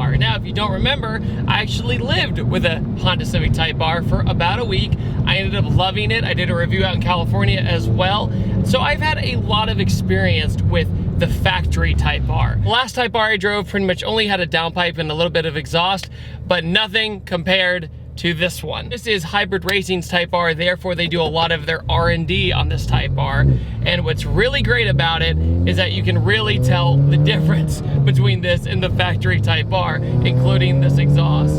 R. Now, if you don't remember, I actually lived with a Honda Civic Type R for about a week. I ended up loving it. I did a review out in California as well. So I've had a lot of experience with the factory Type R. The last Type R I drove pretty much only had a downpipe and a little bit of exhaust, but nothing compared to this one. This is Hybrid Racing's Type R, therefore they do a lot of their R&D on this Type R. And what's really great about it is that you can really tell the difference between this and the factory Type R, including this exhaust.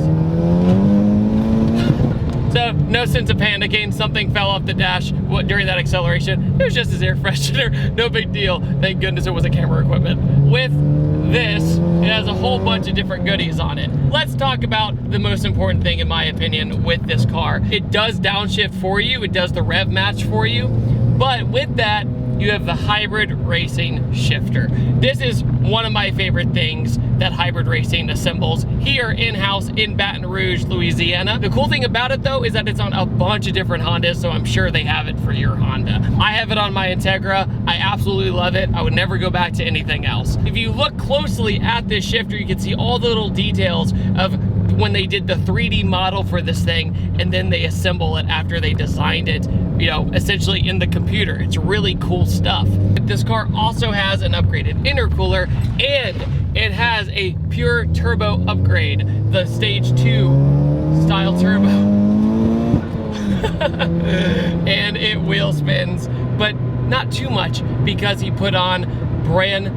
So no sense of panicking, something fell off the dash during that acceleration. It was just his air freshener, no big deal. Thank goodness it wasn't camera equipment. With this, it has a whole bunch of different goodies on it. Let's talk about the most important thing, in my opinion, with this car. It does downshift for you, it does the rev match for you, but with that, you have the Hybrid Racing shifter. This is one of my favorite things that Hybrid Racing assembles here in-house in Baton Rouge, Louisiana. The cool thing about it though is that it's on a bunch of different Hondas, so I'm sure they have it for your Honda. I have it on my Integra. I absolutely love it. I would never go back to anything else. If you look closely at this shifter, you can see all the little details of when they did the 3D model for this thing and then they assemble it after they designed it, you know, essentially in the computer. It's really cool stuff. This car also has an upgraded intercooler and it has a pure turbo upgrade, the Stage 2 style turbo. And it wheel spins, but not too much because he put on brand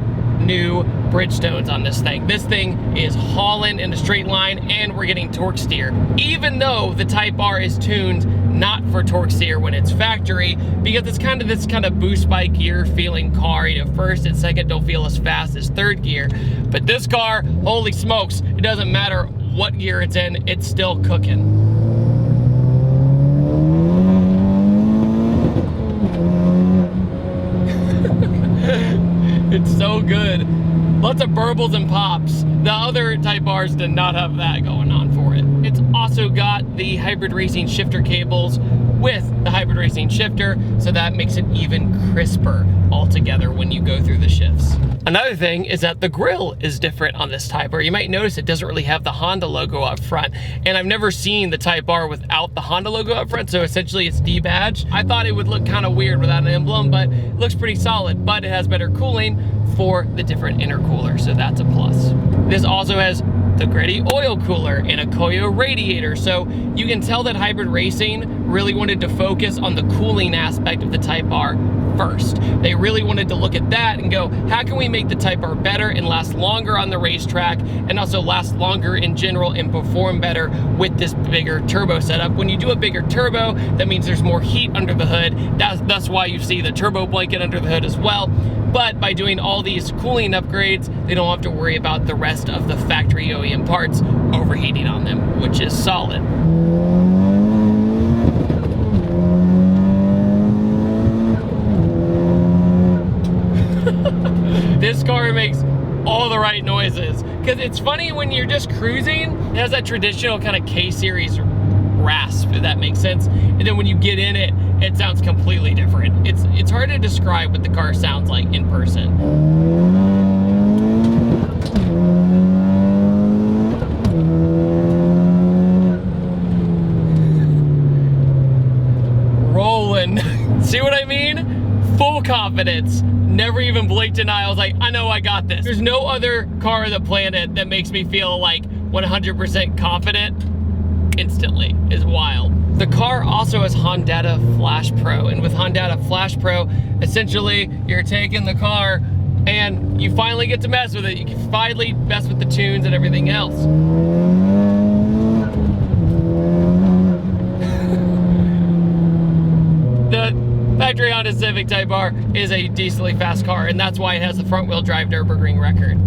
new Bridgestones on this thing. This thing is hauling in a straight line and we're getting torque steer. Even though the Type R is tuned not for torque steer when it's factory, because it's kind of this kind of boost by gear feeling car. You know, first and second don't feel as fast as third gear. But this car, holy smokes, it doesn't matter what gear it's in, it's still cooking. It's so good. Lots of burbles and pops. The other Type Rs did not have that going on for it. It's also got the Hybrid Racing shifter cables with the Hybrid Racing shifter, so that makes it even crisper altogether when you go through the shifts. Another thing is that the grille is different on this Type R. You might notice it doesn't really have the Honda logo up front, and I've never seen the Type R without the Honda logo up front, so essentially it's debadged. I thought it would look kind of weird without an emblem, but it looks pretty solid, but it has better cooling for the different intercooler, so that's a plus. This also has the Greddy oil cooler and a Koyo radiator, so you can tell that Hybrid Racing really wanted to focus on the cooling aspect of the Type R first. They really wanted to look at that and go, how can we make the Type R better and last longer on the racetrack and also last longer in general and perform better with this bigger turbo setup. When you do a bigger turbo, that means there's more heat under the hood. That's why you see the turbo blanket under the hood as well. But by doing all these cooling upgrades, they don't have to worry about the rest of the factory OEM parts overheating on them, which is solid. This car makes all the right noises, because it's funny when you're just cruising, it has that traditional kind of K-Series rasp, if that makes sense, and then when you get in it, it sounds completely different. It's hard to describe what the car sounds like in person. Rolling. See what I mean? Full confidence. Never even blinked an eye. I was like, I know I got this. There's no other car on the planet that makes me feel like 100% confident instantly. Is wild. The car also has Hondata Flash Pro, and with Hondata Flash Pro, essentially you're taking the car and you finally get to mess with it. You can finally mess with the tunes and everything else. The factory Honda Civic Type R is a decently fast car, and that's why it has the front-wheel drive Nürburgring record.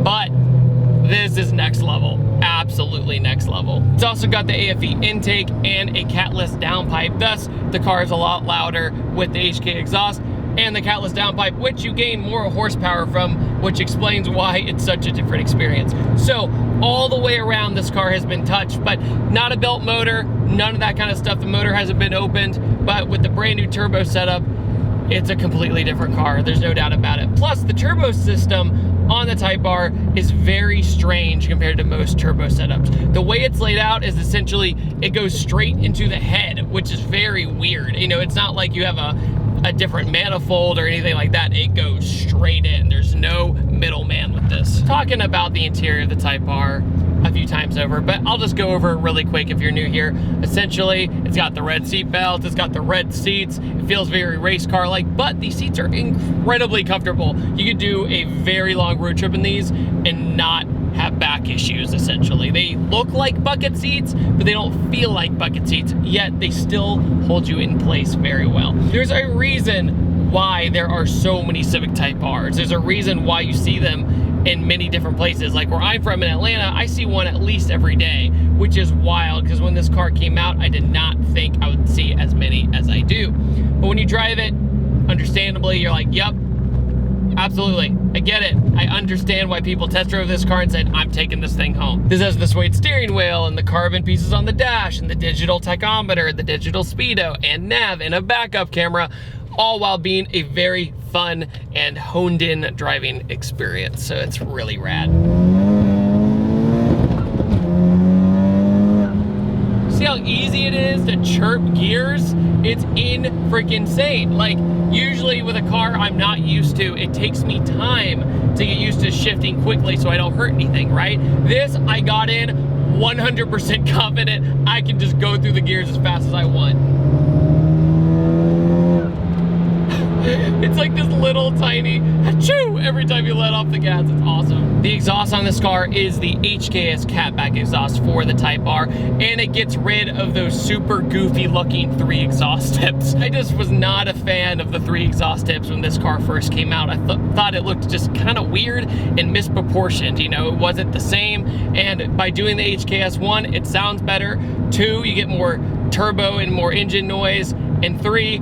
But this is next level. Absolutely next level. It's also got the AFE intake and a catless downpipe. Thus, the car is a lot louder with the HK exhaust and the catless downpipe, which you gain more horsepower from, which explains why it's such a different experience. So all the way around, this car has been touched, but not a belt motor, none of that kind of stuff. The motor hasn't been opened, but with the brand new turbo setup, it's a completely different car. There's no doubt about it. Plus, the turbo system on the Type R is very strange compared to most turbo setups. The way it's laid out is essentially it goes straight into the head, which is very weird. You know, it's not like you have a different manifold or anything like that. It goes straight in. There's no middleman with this. Talking about the interior of the Type R a few times over, but I'll just go over it really quick if you're new here. Essentially, it's got the red seat belt, it's got the red seats, it feels very race car-like, but these seats are incredibly comfortable. You could do a very long road trip in these and not have back issues, essentially. They look like bucket seats, but they don't feel like bucket seats, yet they still hold you in place very well. There's a reason why there are so many Civic Type Rs. There's a reason why you see them in many different places. Like where I'm from in Atlanta, I see one at least every day, which is wild because when this car came out, I did not think I would see as many as I do. But when you drive it, understandably, you're like, yep, absolutely, I get it. I understand why people test drove this car and said, I'm taking this thing home. This has the suede steering wheel and the carbon pieces on the dash and the digital tachometer, the digital speedo and nav and a backup camera, all while being a very fun and honed in driving experience. So it's really rad. See how easy it is to chirp gears? It's freaking insane. Like usually with a car I'm not used to, it takes me time to get used to shifting quickly so I don't hurt anything, right? This, I got in 100% confident I can just go through the gears as fast as I want. It's like this little tiny achoo every time you let off the gas. It's awesome. The exhaust on this car is the HKS catback exhaust for the Type R, and it gets rid of those super goofy looking 3 exhaust tips. I just was not a fan of the 3 exhaust tips when this car first came out. I thought it looked just kind of weird and misproportioned. You know, it wasn't the same, and by doing the HKS 1, it sounds better. 2, you get more turbo and more engine noise, and 3,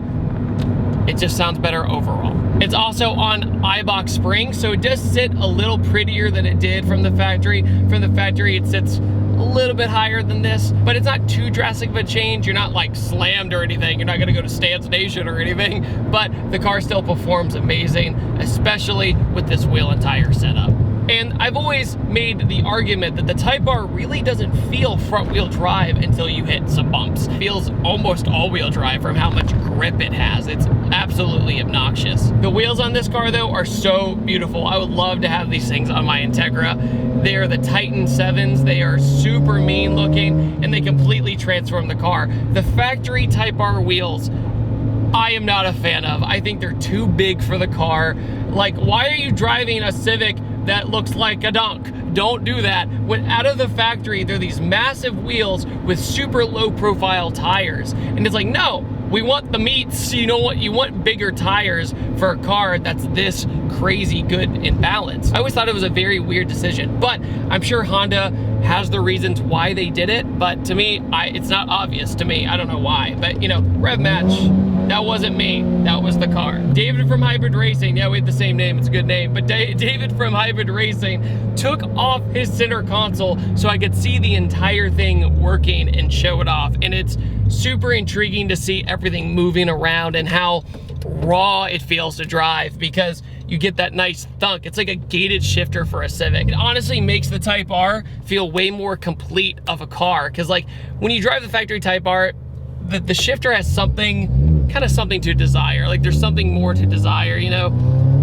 it just sounds better overall. It's also on iBox springs, so it does sit a little prettier than it did from the factory. From the factory, it sits a little bit higher than this, but it's not too drastic of a change. You're not like slammed or anything. You're not gonna go to Stan's Nation or anything, but the car still performs amazing, especially with this wheel and tire setup. And I've always made the argument that the Type R really doesn't feel front-wheel drive until you hit some bumps. It feels almost all-wheel drive from how much grip it has. It's absolutely obnoxious. The wheels on this car, though, are so beautiful. I would love to have these things on my Integra. They are the Titan 7s. They are super mean looking, and they completely transform the car. The factory Type R wheels, I am not a fan of. I think they're too big for the car. Like, why are you driving a Civic that looks like a dunk? Don't do that. When out of the factory, they're these massive wheels with super low profile tires. And it's like, no, we want the meats. You know what? You want bigger tires for a car that's this crazy good in balance. I always thought it was a very weird decision, but I'm sure Honda has the reasons why they did it. But to me, it's not obvious to me. I don't know why, but you know, rev match. That wasn't me, that was the car. David from Hybrid Racing, yeah, we had the same name, it's a good name, but David from Hybrid Racing took off his center console so I could see the entire thing working and show it off. And it's super intriguing to see everything moving around and how raw it feels to drive, because you get that nice thunk. It's like a gated shifter for a Civic. It honestly makes the Type R feel way more complete of a car, because like when you drive the factory Type R, the shifter has something to desire. Like there's something more to desire, you know?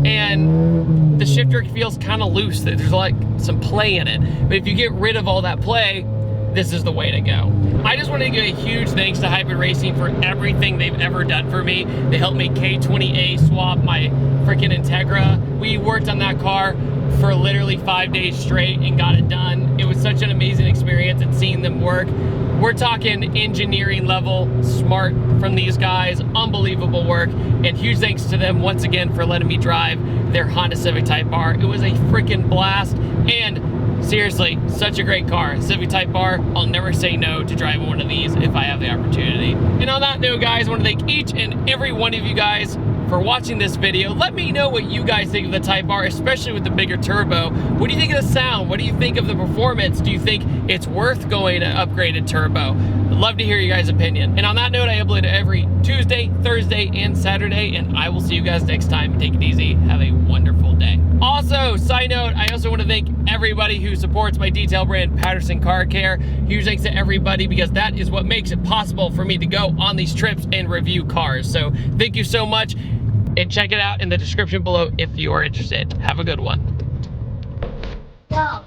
And the shifter feels kind of loose. There's like some play in it. But if you get rid of all that play, this is the way to go. I just want to give a huge thanks to Hybrid Racing for everything they've ever done for me. They helped me K20A swap my freaking Integra. We worked on that car for literally 5 days straight and got it done. It was such an amazing experience, and seeing them work. We're talking engineering level smart from these guys, unbelievable work, and huge thanks to them once again for letting me drive their Honda Civic Type R. It was a freaking blast, and seriously, such a great car. Civic Type R, I'll never say no to driving one of these if I have the opportunity. And on that note, guys, I want to thank each and every one of you guys for watching this video. Let me know what you guys think of the Type R, especially with the bigger turbo. What do you think of the sound? What do you think of the performance? Do you think it's worth going to upgraded turbo? Love to hear you guys' opinion. And on that note, I upload every Tuesday, Thursday, and Saturday, and I will see you guys next time. Take it easy. Have a wonderful day. Also, side note, I also want to thank everybody who supports my detail brand, Patterson Car Care. Huge thanks to everybody, because that is what makes it possible for me to go on these trips and review cars. So thank you so much, and check it out in the description below if you are interested. Have a good one. Go.